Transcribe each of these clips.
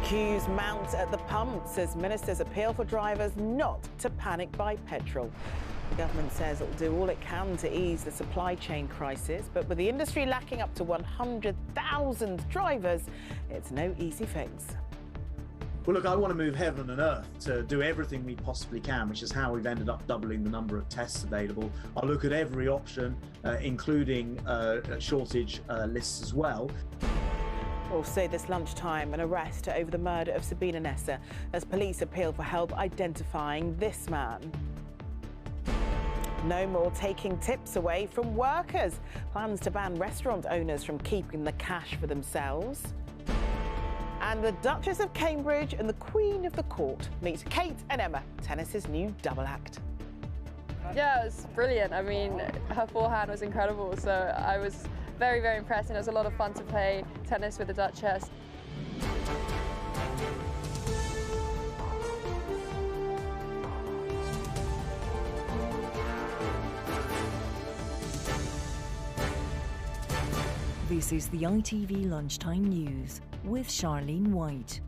Queues mount at the pumps as ministers appeal for drivers not to panic buy petrol. The government says it will do all it can to ease the supply chain crisis, but with the industry lacking up to 100,000 drivers, it's no easy fix. Well, look, I want to move heaven and earth to do everything we possibly can, which is how we've ended up doubling the number of tests available. I'll look at every option, including shortage lists as well. Also this lunchtime, an arrest over the murder of Sabina Nessa as police appeal for help identifying this man. No more taking tips away from workers. Plans to ban restaurant owners from keeping the cash for themselves. And the Duchess of Cambridge and the Queen of the Court meet Kate and Emma, tennis's new double act. Yeah, it was brilliant. I mean, her forehand was incredible, so I was very, very impressed, and it was a lot of fun to play tennis with the Duchess. This is the ITV Lunchtime News with Charlene White.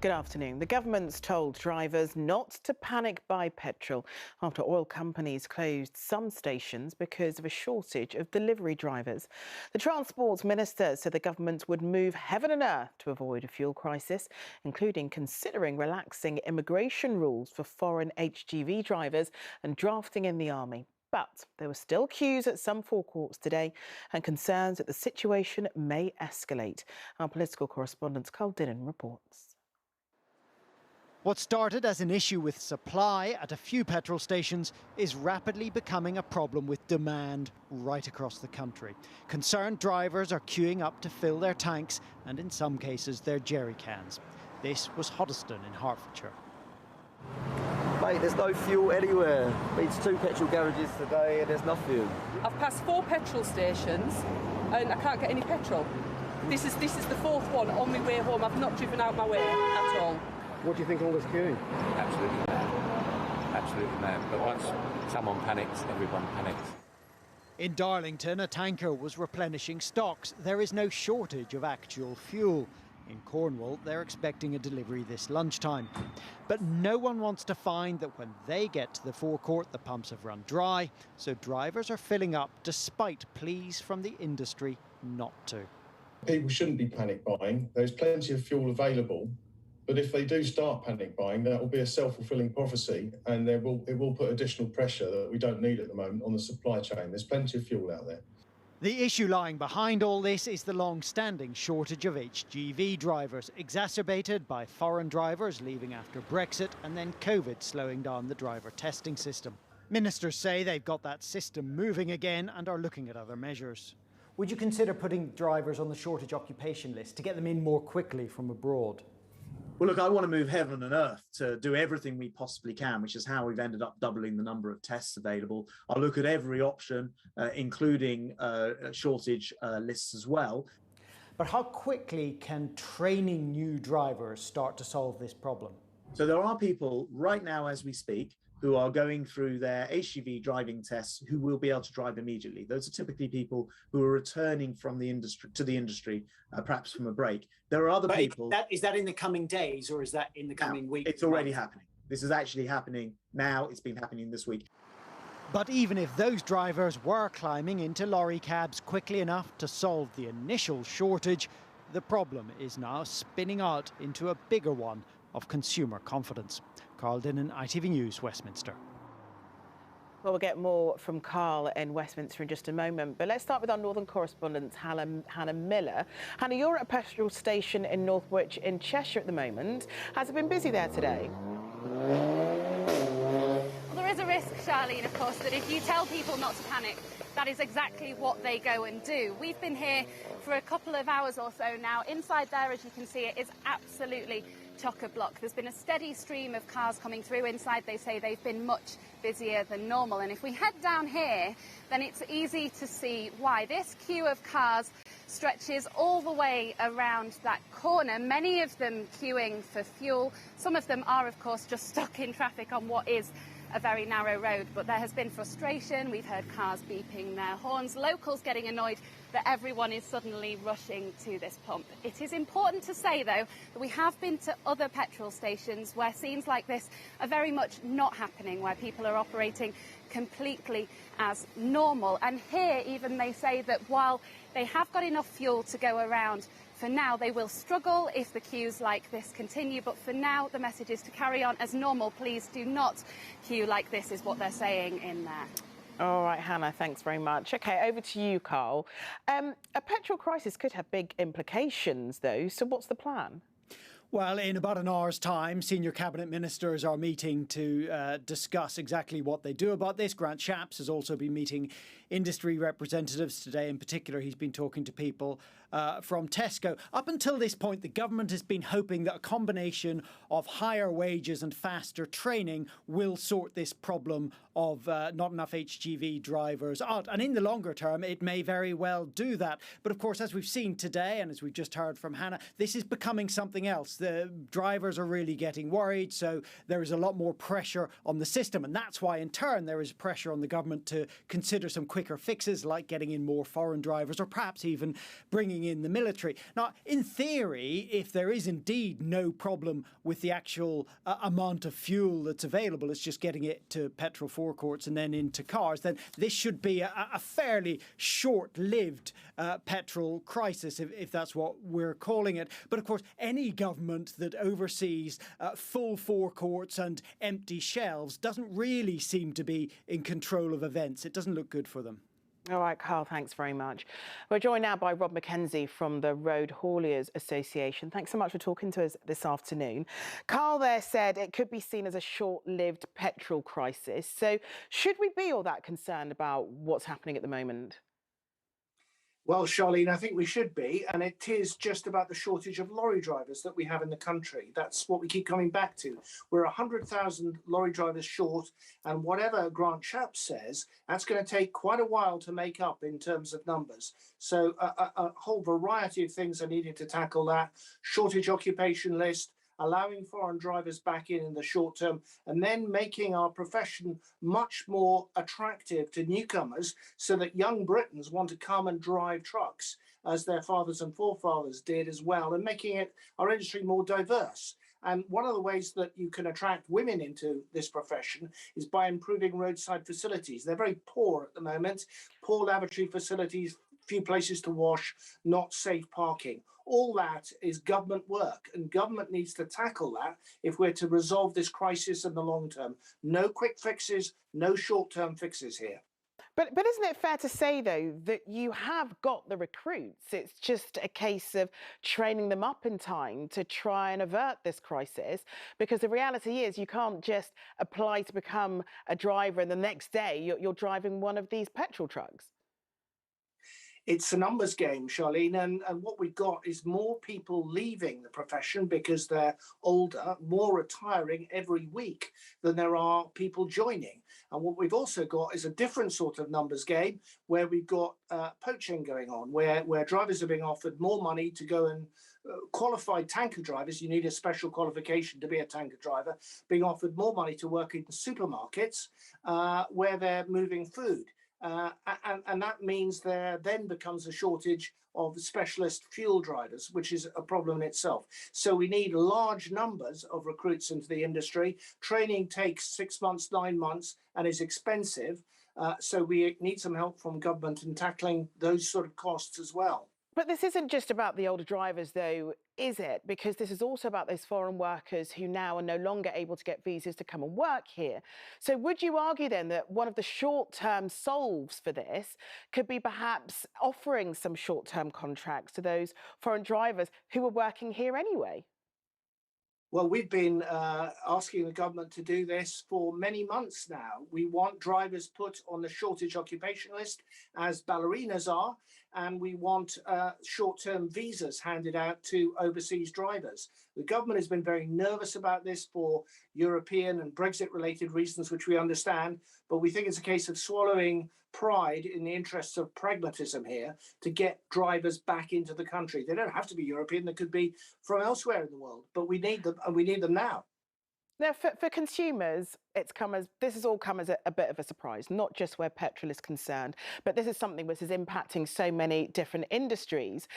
Good afternoon. The government's told drivers not to panic buy petrol after oil companies closed some stations because of a shortage of delivery drivers. The Transport Minister said the government would move heaven and earth to avoid a fuel crisis, including considering relaxing immigration rules for foreign HGV drivers and drafting in the army. But there were still queues at some forecourts today and concerns that the situation may escalate. Our political correspondent Carl Dinnan reports. What started as an issue with supply at a few petrol stations is rapidly becoming a problem with demand right across the country. Concerned drivers are queuing up to fill their tanks and in some cases their jerry cans. This was Hoddesdon in Hertfordshire. Mate, there's no fuel anywhere. Been to 2 petrol garages today and there's no fuel. I've passed 4 petrol stations and I can't get any petrol. This is the 4th one on my way home. I've not driven out my way at all. What do you think of all this queuing? Absolutely mad. Absolutely mad. But once someone panics, everyone panics. In Darlington, a tanker was replenishing stocks. There is no shortage of actual fuel. In Cornwall, they're expecting a delivery this lunchtime. But no one wants to find that when they get to the forecourt, the pumps have run dry. So drivers are filling up despite pleas from the industry not to. People shouldn't be panic buying. There's plenty of fuel available. But if they do start panic buying, that will be a self-fulfilling prophecy, and it will put additional pressure that we don't need at the moment on the supply chain. There's plenty of fuel out there. The issue lying behind all this is the long-standing shortage of HGV drivers, exacerbated by foreign drivers leaving after Brexit and then COVID slowing down the driver testing system. Ministers say they've got that system moving again and are looking at other measures. Would you consider putting drivers on the shortage occupation list to get them in more quickly from abroad? Well, look, I want to move heaven and earth to do everything we possibly can, which is how we've ended up doubling the number of tests available. I'll look at every option, including shortage lists as well. But how quickly can training new drivers start to solve this problem? So there are people right now as we speak who are going through their HGV driving tests who will be able to drive immediately. Those are typically people who are returning from the industry to the industry, perhaps from a break. There are other people. Is that in the coming days or is that in the coming weeks? It's already happening. This is actually happening now. It's been happening this week. But even if those drivers were climbing into lorry cabs quickly enough to solve the initial shortage, the problem is now spinning out into a bigger one of consumer confidence. Carl Dinnan, ITV News, Westminster. Well, we'll get more from Carl in Westminster in just a moment, but let's start with our northern correspondent, Hannah Miller. Hannah, you're at a petrol station in Northwich in Cheshire at the moment. Has it been busy there today? Well, there is a risk, Charlene, of course, that if you tell people not to panic, that is exactly what they go and do. We've been here for a couple of hours or so now. Inside there, as you can see, it is absolutely chock-a-block. There's been a steady stream of cars coming through. Inside, they say they've been much busier than normal. And if we head down here, then it's easy to see why. This queue of cars stretches all the way around that corner, many of them queuing for fuel. Some of them are, of course, just stuck in traffic on what is a very narrow road, but there has been frustration. We've heard cars beeping their horns, locals getting annoyed that everyone is suddenly rushing to this pump. It is important to say, though, that we have been to other petrol stations where scenes like this are very much not happening, where people are operating completely as normal. And here even they say that while they have got enough fuel to go around, for now they will struggle if the queues like this continue, but for now the message is to carry on as normal. Please do not queue like this, is what they're saying in there. All right, Hannah, thanks very much. OK, over to you, Carl. A petrol crisis could have big implications, though, so what's the plan? Well, in about an hour's time, senior cabinet ministers are meeting to discuss exactly what they do about this. Grant Shapps has also been meeting industry representatives today. In particular, he's been talking to people from Tesco. Up until this point, the government has been hoping that a combination of higher wages and faster training will sort this problem of not enough HGV drivers out. And in the longer term, it may very well do that. But of course, as we've seen today, and as we've just heard from Hannah, this is becoming something else. The drivers are really getting worried, so there is a lot more pressure on the system. And that's why, in turn, there is pressure on the government to consider some quicker fixes, like getting in more foreign drivers, or perhaps even bringing in the military. Now, in theory, if there is indeed no problem with the actual amount of fuel that's available, it's just getting it to petrol forecourts and then into cars, then this should be a fairly short-lived petrol crisis, if that's what we're calling it. But of course, any government that oversees full forecourts and empty shelves doesn't really seem to be in control of events. It doesn't look good for them. All right, Carl, thanks very much. We're joined now by Rob McKenzie from the Road Hauliers Association. Thanks so much for talking to us this afternoon. Carl there said it could be seen as a short-lived petrol crisis. So should we be all that concerned about what's happening at the moment? Well, Charlene, I think we should be, and it is just about the shortage of lorry drivers that we have in the country. That's what we keep coming back to. We're 100,000 lorry drivers short, and whatever Grant Shapps says, that's going to take quite a while to make up in terms of numbers. So a whole variety of things are needed to tackle that. Shortage occupation list, allowing foreign drivers back in the short term, and then making our profession much more attractive to newcomers so that young Britons want to come and drive trucks as their fathers and forefathers did as well, and making it our industry more diverse. And one of the ways that you can attract women into this profession is by improving roadside facilities. They're very poor at the moment, poor lavatory facilities, few places to wash, not safe parking. All that is government work, and government needs to tackle that if we're to resolve this crisis in the long term. No quick fixes, no short-term fixes here. But isn't it fair to say, though, that you have got the recruits? It's just a case of training them up in time to try and avert this crisis, because the reality is you can't just apply to become a driver and the next day you're driving one of these petrol trucks. It's a numbers game, Charlene, and what we've got is more people leaving the profession because they're older, more retiring every week than there are people joining. And what we've also got is a different sort of numbers game where we've got poaching going on, where drivers are being offered more money to go and qualified tanker drivers. You need a special qualification to be a tanker driver, being offered more money to work in the supermarkets where they're moving food. And that means there then becomes a shortage of specialist fuel drivers, which is a problem in itself. So we need large numbers of recruits into the industry. Training takes 6 months, 9 months, and is expensive. So we need some help from government in tackling those sort of costs as well. But this isn't just about the older drivers, though, is it? Because this is also about those foreign workers who now are no longer able to get visas to come and work here. So would you argue then that one of the short-term solves for this could be perhaps offering some short-term contracts to those foreign drivers who are working here anyway? Well, we've been asking the government to do this for many months now. We want drivers put on the shortage occupation list, as ballerinas are, and we want short-term visas handed out to overseas drivers. The government has been very nervous about this for European and Brexit-related reasons, which we understand, but we think it's a case of swallowing pride in the interests of pragmatism here to get drivers back into the country. They don't have to be European, they could be from elsewhere in the world, but we need them, and we need them now. Now, for consumers, this has all come as a bit of a surprise, not just where petrol is concerned, but this is something which is impacting so many different industries.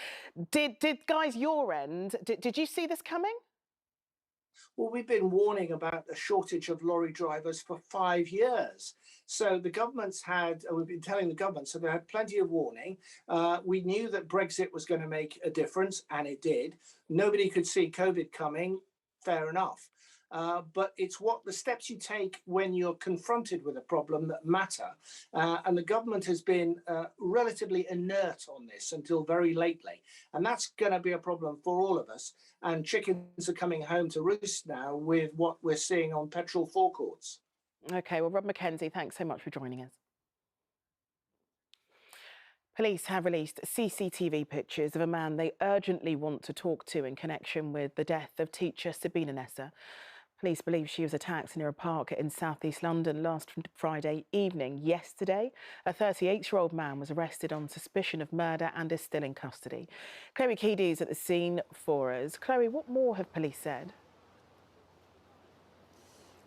Did guys, your end, did you see this coming? Well, we've been warning about a shortage of lorry drivers for 5 years. So the government's we've been telling the government, so they had plenty of warning. We knew that Brexit was going to make a difference, and it did. Nobody could see COVID coming, fair enough. But it's what the steps you take when you're confronted with a problem that matter. And the government has been relatively inert on this until very lately. And that's going to be a problem for all of us. And chickens are coming home to roost now with what we're seeing on petrol forecourts. OK, well, Rob Mackenzie, thanks so much for joining us. Police have released CCTV pictures of a man they urgently want to talk to in connection with the death of teacher Sabina Nessa. Police believe she was attacked near a park in southeast London last Friday evening. Yesterday, a 38-year-old man was arrested on suspicion of murder and is still in custody. Chloe Keedy is at the scene for us. Chloe, what more have police said?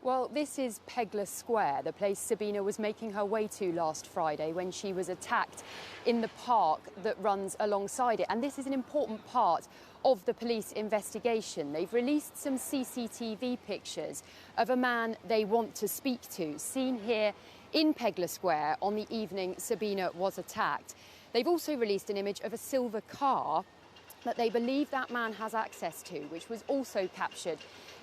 Well, this is Pegler Square, the place Sabina was making her way to last Friday when she was attacked in the park that runs alongside it. And this is an important part of the police investigation. They've released some CCTV pictures of a man they want to speak to, seen here in Pegler Square on the evening Sabina was attacked. They've also released an image of a silver car that they believe that man has access to, which was also captured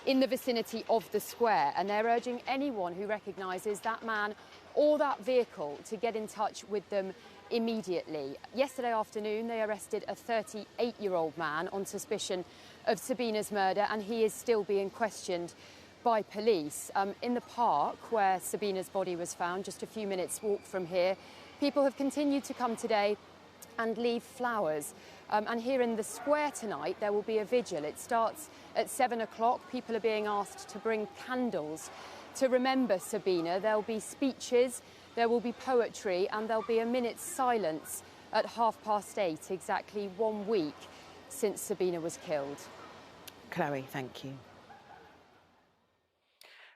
in the vicinity of the square. And they're urging anyone who recognises that man or that vehicle to get in touch with them immediately. Yesterday afternoon, they arrested a 38-year-old man on suspicion of Sabina's murder, and he is still being questioned by police. In the park where Sabina's body was found, just a few minutes walk from here, people have continued to come today and leave flowers. And here in the square tonight, there will be a vigil. It starts at 7 o'clock. People are being asked to bring candles to remember Sabina. There'll be speeches, there will be poetry, and there'll be a minute's silence at 8:30, exactly 1 week since Sabina was killed. Chloe, thank you.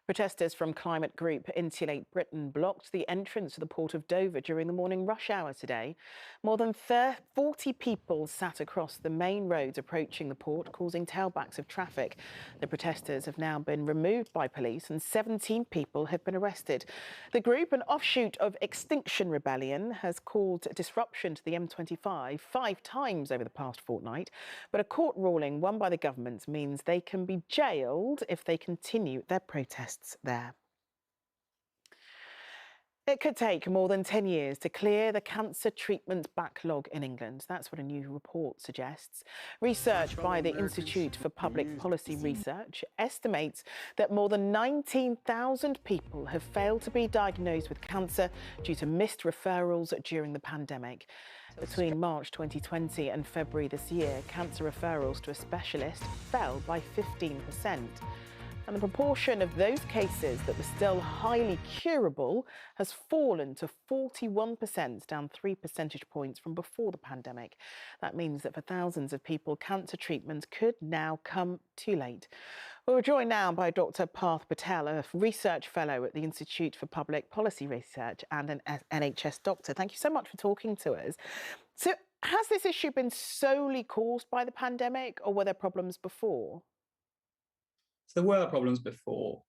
Protesters from climate group Insulate Britain blocked the entrance to the port of Dover during the morning rush hour today. More than 40 people sat across the main roads approaching the port, causing tailbacks of traffic. The protesters have now been removed by police and 17 people have been arrested. The group, an offshoot of Extinction Rebellion, has caused disruption to the M25 5 times over the past fortnight. But a court ruling won by the government means they can be jailed if they continue their protests there. It could take more than 10 years to clear the cancer treatment backlog in England. That's what a new report suggests. Research by the Institute for Public Policy Research estimates that more than 19,000 people have failed to be diagnosed with cancer due to missed referrals during the pandemic. Between March 2020 and February this year, cancer referrals to a specialist fell by 15%. And the proportion of those cases that were still highly curable has fallen to 41%, down 3 percentage points from before the pandemic. That means that for thousands of people, cancer treatment could now come too late. We're joined now by Dr. Parth Patel, a research fellow at the Institute for Public Policy Research and an NHS doctor. Thank you so much for talking to us. So has this issue been solely caused by the pandemic, or were there problems before? There were problems before.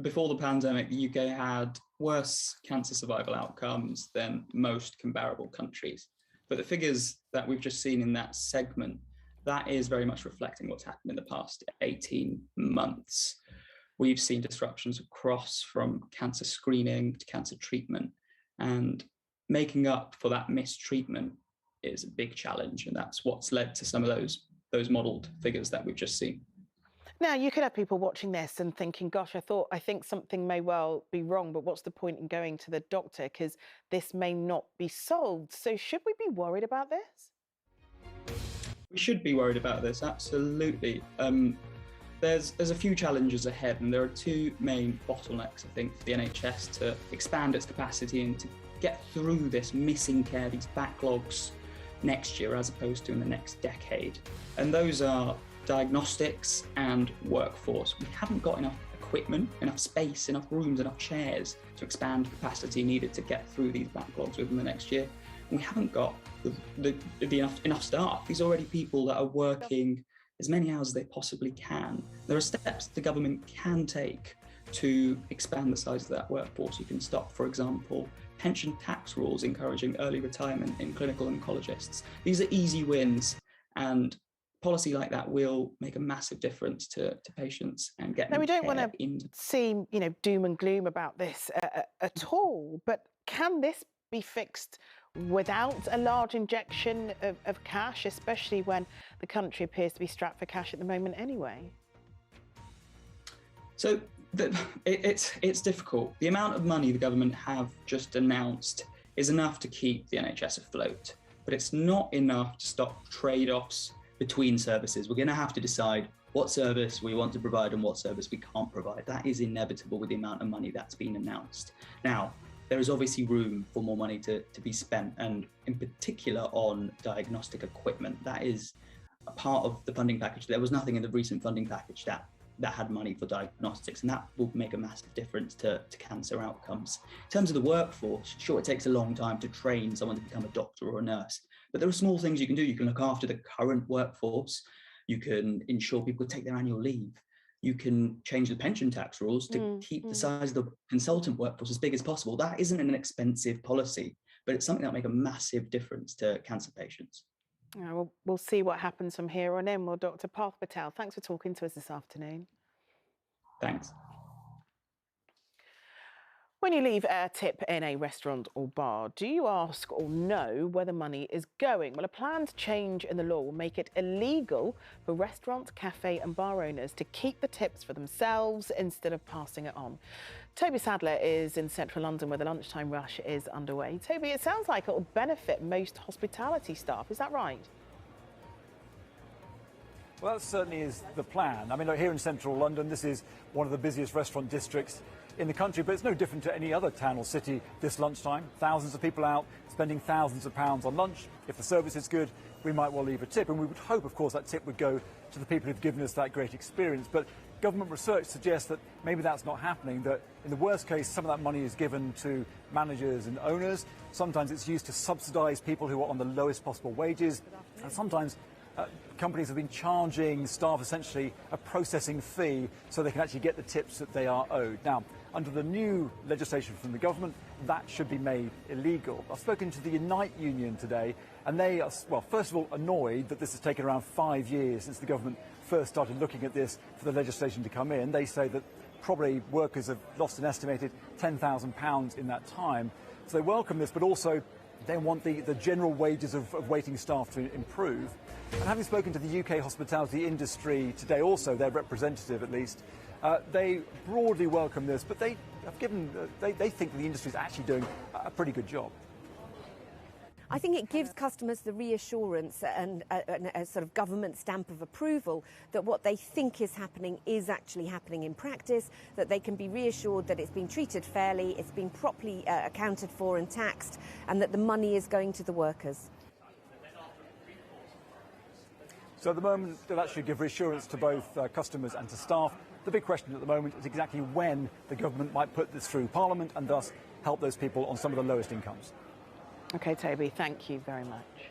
Before the pandemic, the UK had worse cancer survival outcomes than most comparable countries. But the figures that we've just seen in that segment, that is very much reflecting what's happened in the past 18 months. We've seen disruptions across from cancer screening to cancer treatment, and making up for that mistreatment is a big challenge. And that's what's led to some of those modelled figures that we've just seen. Now, you could have people watching this and thinking, gosh, I think something may well be wrong, but what's the point in going to the doctor? Because this may not be solved. So should we be worried about this? We should be worried about this, absolutely. There's a few challenges ahead, and there are two main bottlenecks, I think, for the NHS to expand its capacity and to get through this missing care, these backlogs next year as opposed to in the next decade. And those are diagnostics and workforce. We haven't got enough equipment, enough space, enough rooms, enough chairs to expand capacity needed to get through these backlogs within the next year. And we haven't got enough staff. These are already people that are working as many hours as they possibly can. There are steps the government can take to expand the size of that workforce. You can stop, for example, pension tax rules encouraging early retirement in clinical oncologists. These are easy wins, and policy like that will make a massive difference to patients and get. Now, we don't want to seem, doom and gloom about this at all, but can this be fixed without a large injection of cash, especially when the country appears to be strapped for cash at the moment anyway? So it's difficult. The amount of money the government have just announced is enough to keep the NHS afloat, but it's not enough to stop trade-offs between services. We're going to have to decide what service we want to provide and what service we can't provide. That is inevitable with the amount of money that's been announced. Now, there is obviously room for more money to be spent, and in particular on diagnostic equipment. That is a part of the funding package. There was nothing in the recent funding package that had money for diagnostics, and that will make a massive difference to cancer outcomes. In terms of the workforce, sure, it takes a long time to train someone to become a doctor or a nurse, but there are small things you can do. You can look after the current workforce. You can ensure people take their annual leave. You can change the pension tax rules to keep the size of the consultant workforce as big as possible. That isn't an expensive policy, but it's something that will make a massive difference to cancer patients. We'll see what happens from here on in. Well, Dr. Parth Patel, thanks for talking to us this afternoon. Thanks. When you leave a tip in a restaurant or bar, do you ask or know where the money is going? Well, a planned change in the law will make it illegal for restaurant, cafe and bar owners to keep the tips for themselves instead of passing it on. Toby Sadler is in central London where the lunchtime rush is underway. Toby, it sounds like it will benefit most hospitality staff. Is that right? Well, that certainly is the plan. I mean, look, here in central London, this is one of the busiest restaurant districts in the country, but it's no different to any other town or city this lunchtime. Thousands of people out spending thousands of pounds on lunch. If the service is good, we might well leave a tip, and we would hope, of course, that tip would go to the people who've given us that great experience. But government research suggests that maybe that's not happening, that in the worst case, some of that money is given to managers and owners. Sometimes it's used to subsidise people who are on the lowest possible wages, and sometimes companies have been charging staff essentially a processing fee so they can actually get the tips that they are owed. Now, under the new legislation from the government, that should be made illegal. I've spoken to the Unite union today, and they are, well, first of all, annoyed that this has taken around 5 years since the government first started looking at this for the legislation to come in. They say that probably workers have lost an estimated £10,000 in that time. So they welcome this, but also they want the general wages of waiting staff to improve. And having spoken to the UK hospitality industry today, also their representative at least, they broadly welcome this, but they think the industry is actually doing a pretty good job. I think it gives customers the reassurance and a sort of government stamp of approval that what they think is happening is actually happening in practice, that they can be reassured that it's been treated fairly, it's been properly accounted for and taxed, and that the money is going to the workers. So at the moment, that should give reassurance to both customers and to staff. The big question at the moment is exactly when the government might put this through Parliament and thus help those people on some of the lowest incomes. OK, Toby, thank you very much.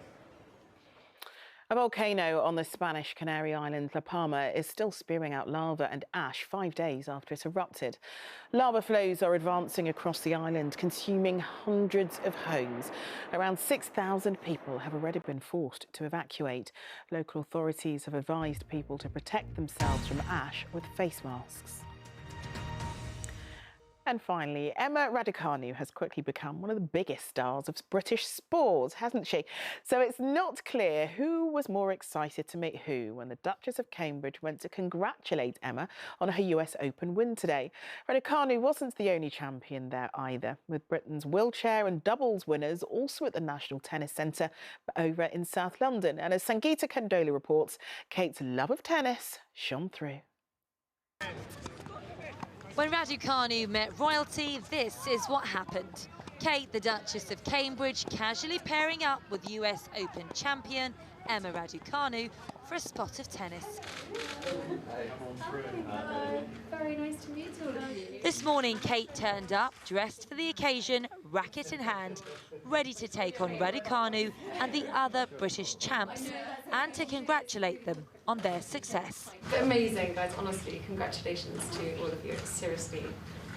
A volcano on the Spanish Canary Island, La Palma, is still spewing out lava and ash 5 days after it erupted. Lava flows are advancing across the island, consuming hundreds of homes. Around 6,000 people have already been forced to evacuate. Local authorities have advised people to protect themselves from ash with face masks. And finally, Emma Raducanu has quickly become one of the biggest stars of British sport, hasn't she? So it's not clear who was more excited to meet who when the Duchess of Cambridge went to congratulate Emma on her US Open win today. Raducanu wasn't the only champion there either, with Britain's wheelchair and doubles winners also at the National Tennis Centre over in South London. And as Sangeeta Kandoli reports, Kate's love of tennis shone through. When Raducanu met royalty, this is what happened. Kate, the Duchess of Cambridge, casually pairing up with US Open champion Emma Raducanu for a spot of tennis. Very nice to meet all of you. This morning, Kate turned up, dressed for the occasion, racket in hand, ready to take on Raducanu and the other British champs, and to congratulate them on their success. Amazing, guys. Honestly, congratulations to all of you. It's seriously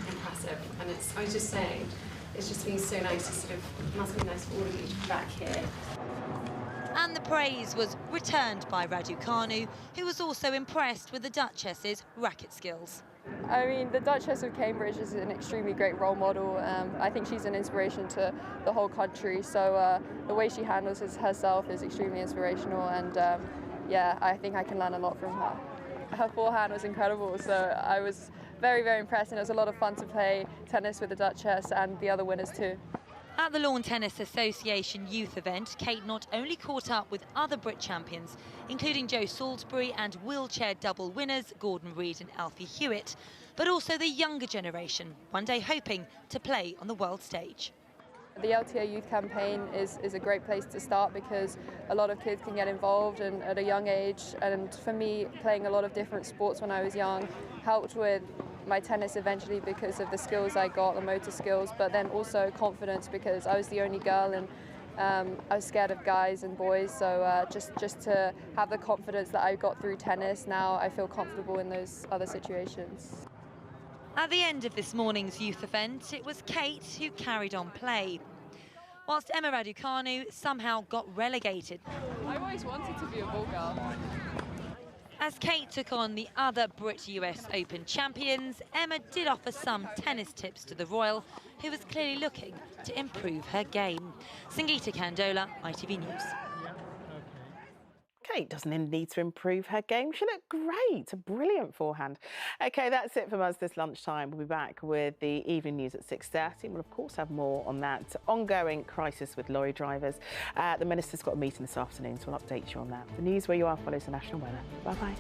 impressive. And I was just saying, it's just been so nice to sort of, it must be nice for all of you to be back here. And the praise was returned by Raducanu, who was also impressed with the Duchess's racket skills. I mean, the Duchess of Cambridge is an extremely great role model. I think she's an inspiration to the whole country. So the way she handles herself is extremely inspirational. And yeah, I think I can learn a lot from her. Her forehand was incredible. So I was very, very impressed. And it was a lot of fun to play tennis with the Duchess and the other winners too. At the Lawn Tennis Association youth event, Kate not only caught up with other Brit champions, including Joe Salisbury and wheelchair double winners Gordon Reid and Alfie Hewitt, but also the younger generation, one day hoping to play on the world stage. The LTA Youth Campaign is a great place to start because a lot of kids can get involved and at a young age. And for me, playing a lot of different sports when I was young helped with my tennis eventually because of the skills I got, the motor skills, but then also confidence because I was the only girl and I was scared of guys and boys. So just to have the confidence that I got through tennis, now I feel comfortable in those other situations. At the end of this morning's youth event, it was Kate who carried on play, whilst Emma Raducanu somehow got relegated. I always wanted to be a ball girl. As Kate took on the other Brit US Open champions, Emma did offer some tennis tips to the Royal, who was clearly looking to improve her game. Sangeeta Kandola, ITV News. Kate doesn't need to improve her game. She looked great. A brilliant forehand. OK, that's it from us this lunchtime. We'll be back with the evening news at 6:30. We'll, of course, have more on that ongoing crisis with lorry drivers. The Minister's got a meeting this afternoon, so we'll update you on that. The news where you are follows the national weather. Bye-bye.